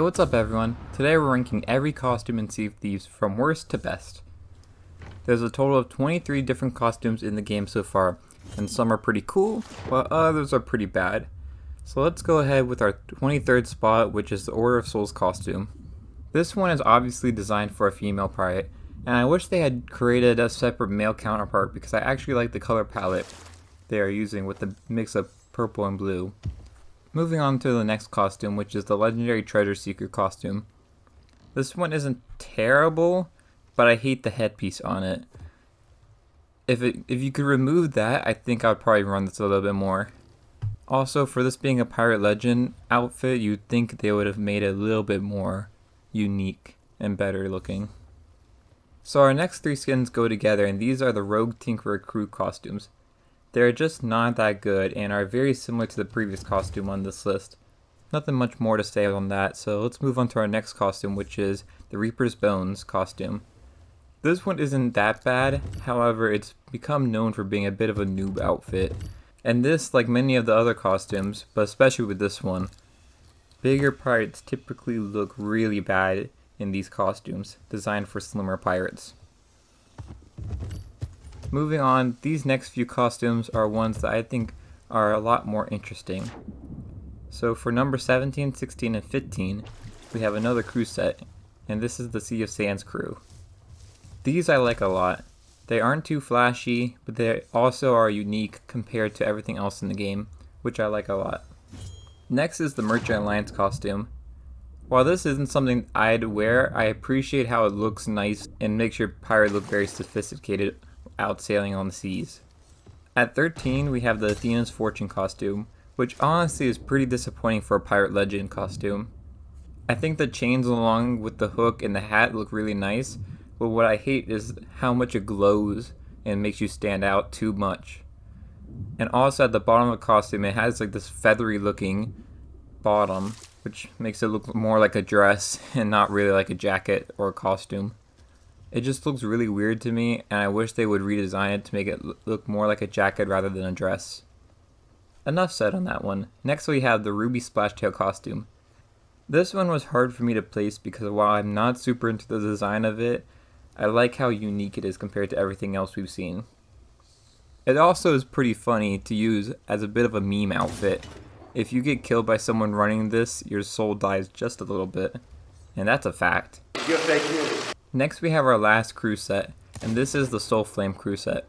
Hey, what's up everyone? Today we're ranking every costume in Sea of Thieves from worst to best. There's a total of 23 different costumes in the game so far, and some are pretty cool, while others are pretty bad. So let's go ahead with our 23rd spot, which is the Order of Souls costume. This one is obviously designed for a female pirate, and I wish they had created a separate male counterpart because I actually like the color palette they are using with the mix of purple and blue. Moving on to the next costume, which is the Legendary Treasure Seeker costume. This one isn't terrible, but I hate the headpiece on it. If you could remove that, I think I'd probably run this a little bit more. Also, for this being a Pirate Legend outfit, you'd think they would have made it a little bit more unique and better looking. So our next three skins go together, and these are the Rogue Tinkerer crew costumes. They're just not that good and are very similar to the previous costume on this list. Nothing much more to say on that, so let's move on to our next costume, which is the Reaper's Bones costume. This one isn't that bad, however it's become known for being a bit of a noob outfit. And this, like many of the other costumes, but especially with this one, bigger pirates typically look really bad in these costumes, designed for slimmer pirates. Moving on, these next few costumes are ones that I think are a lot more interesting. So for number 17, 16, and 15, we have another crew set, and this is the Sea of Sands crew. These I like a lot. They aren't too flashy, but they also are unique compared to everything else in the game, which I like a lot. Next is the Merchant Alliance costume. While this isn't something I'd wear, I appreciate how it looks nice and makes your pirate look very sophisticated out sailing on the seas. At 13, we have the Athena's Fortune costume, which honestly is pretty disappointing for a Pirate Legend costume. I think the chains along with the hook and the hat look really nice, but what I hate is how much it glows and makes you stand out too much. And also at the bottom of the costume, it has like this feathery looking bottom, which makes it look more like a dress and not really like a jacket or a costume. It just looks really weird to me, and I wish they would redesign it to make it look more like a jacket rather than a dress. Enough said on that one. Next we have the Ruby Splashtail costume. This one was hard for me to place because while I'm not super into the design of it, I like how unique it is compared to everything else we've seen. It also is pretty funny to use as a bit of a meme outfit. If you get killed by someone running this, your soul dies just a little bit. And that's a fact. You're fake news. Next we have our last crew set, and this is the Soul Flame crew set.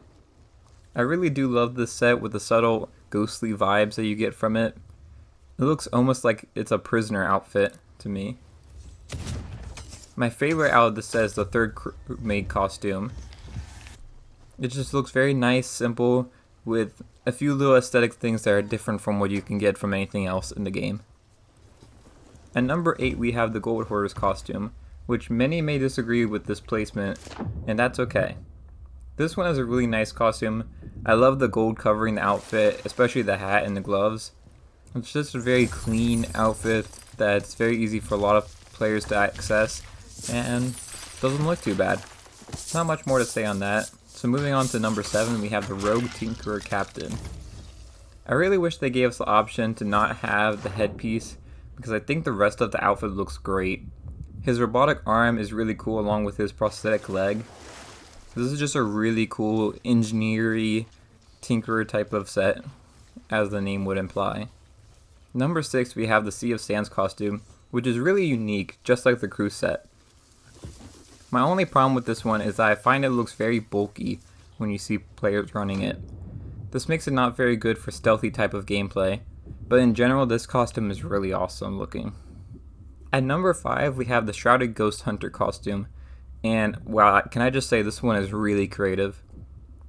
I really do love this set with the subtle ghostly vibes that you get from it. It looks almost like it's a prisoner outfit to me. My favorite out of this set is the third crewmate costume. It just looks very nice, simple, with a few little aesthetic things that are different from what you can get from anything else in the game. At number 8 we have the Gold Hoarder's costume, which many may disagree with this placement, and that's okay. This one is a really nice costume. I love the gold covering the outfit, especially the hat and the gloves. It's just a very clean outfit that's very easy for a lot of players to access, and doesn't look too bad. Not much more to say on that. So moving on to number 7, we have the Rogue Tinkerer Captain. I really wish they gave us the option to not have the headpiece, because I think the rest of the outfit looks great. His robotic arm is really cool along with his prosthetic leg. This is just a really cool engineer-y tinkerer type of set, as the name would imply. Number 6 we have the Sea of Sands costume, which is really unique, just like the crew set. My only problem with this one is that I find it looks very bulky when you see players running it. This makes it not very good for stealthy type of gameplay, but in general this costume is really awesome looking. At number 5, we have the Shrouded Ghost Hunter costume, and wow, can I just say this one is really creative.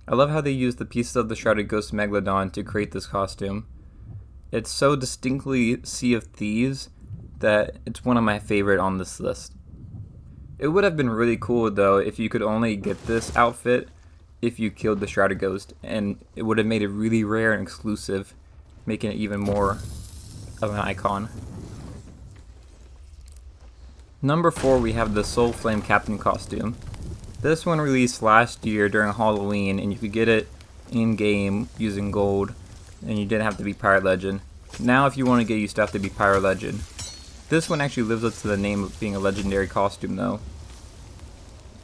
I love how they use the pieces of the Shrouded Ghost Megalodon to create this costume. It's so distinctly Sea of Thieves that it's one of my favorite on this list. It would have been really cool though if you could only get this outfit if you killed the Shrouded Ghost, and it would have made it really rare and exclusive, making it even more of an icon. Number 4 we have the Soul Flame Captain costume. This one released last year during Halloween, and you could get it in-game using gold, and you didn't have to be Pirate Legend. Now if you want to get, you still have to be Pirate Legend. This one actually lives up to the name of being a legendary costume though.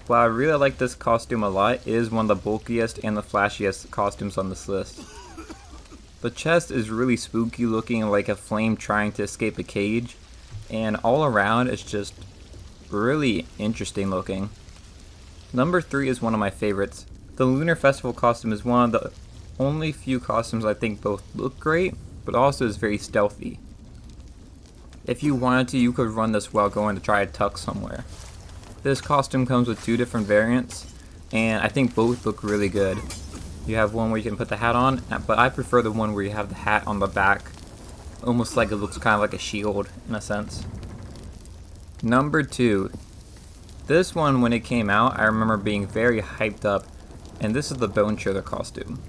While I really like this costume a lot, it is one of the bulkiest and the flashiest costumes on this list. The chest is really spooky looking, like a flame trying to escape a cage, and all around it's just really interesting looking. Number 3 is one of my favorites. The Lunar Festival costume is one of the only few costumes I think both look great, but also is very stealthy. If you wanted to, you could run this while going to try a tuck somewhere. This costume comes with 2 different variants, and I think both look really good. You have one where you can put the hat on, but I prefer the one where you have the hat on the back, almost like it looks kind of like a shield in a sense. Number 2. This one, when it came out, I remember being very hyped up, and this is the Bone Shoulder costume.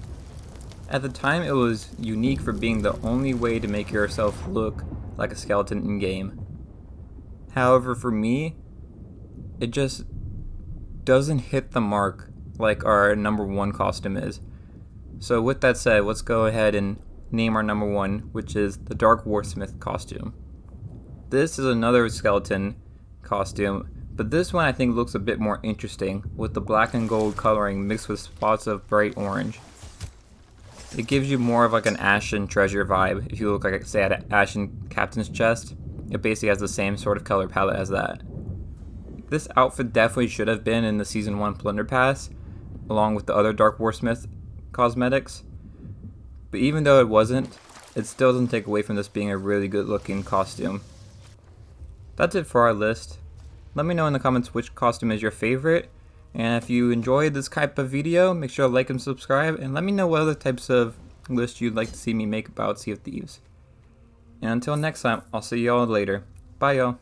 At the time, it was unique for being the only way to make yourself look like a skeleton in-game. However, for me, it just doesn't hit the mark like our number 1 costume is. So with that said, let's go ahead and name our number 1, which is the Dark Warsmith costume. This is another skeleton costume, but this one I think looks a bit more interesting with the black and gold coloring mixed with spots of bright orange. It gives you more of like an Ashen Treasure vibe. If you look like, say, at an Ashen Captain's chest, it basically has the same sort of color palette as that. This outfit definitely should have been in the Season 1 Plunder Pass, along with the other Dark Warsmith cosmetics. But even though it wasn't, it still doesn't take away from this being a really good looking costume. That's it for our list. Let me know in the comments which costume is your favorite, and if you enjoyed this type of video, make sure to like and subscribe, and let me know what other types of lists you'd like to see me make about Sea of Thieves. And until next time, I'll see y'all later. Bye y'all.